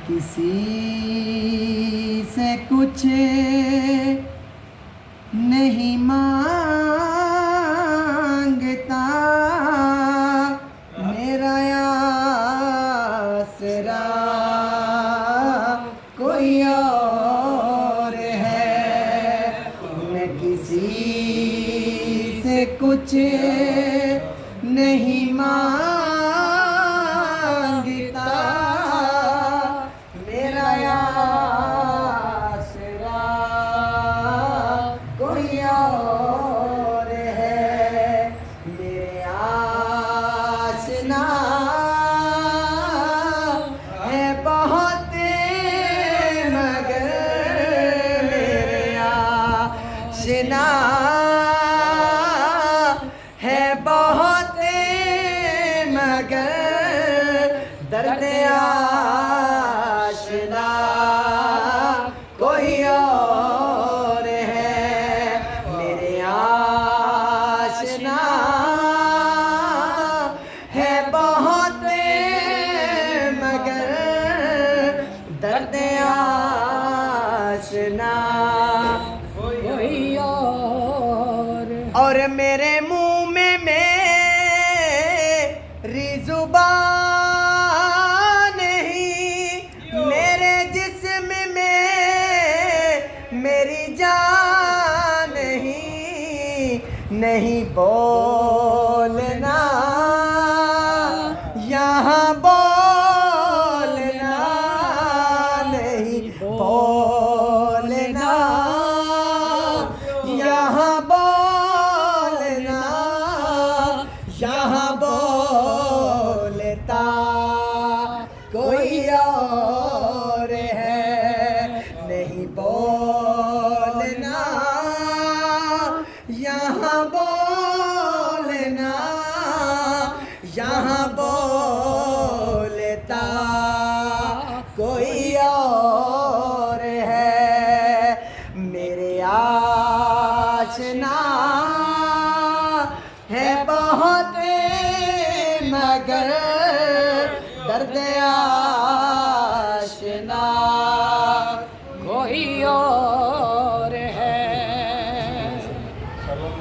किसी से कुछ नहीं मांगता, मेरा आसरा कोई और है। मैं किसी से कुछ नहीं मांगता, मेरा आसरा कोई और है। मेरे आसना है बहुत मगर मेरे आसना है बहुत मगर दर्द आशना कोई और है। मेरे आशना है बहुत मगर दर्द आशना कोई और मेरे मुंह में मेरी जुबान नहीं, मेरे जिस्म में मेरी जान नहीं। नहीं बोलना यहाँ बोलना, नहीं बोलना यहाँ बोलना, यहाँ बोलता कोई और है। नहीं बोलना यहाँ बोलना, यहाँ बोलता कोई और है। मेरे आशना है बहुत मगर दर्द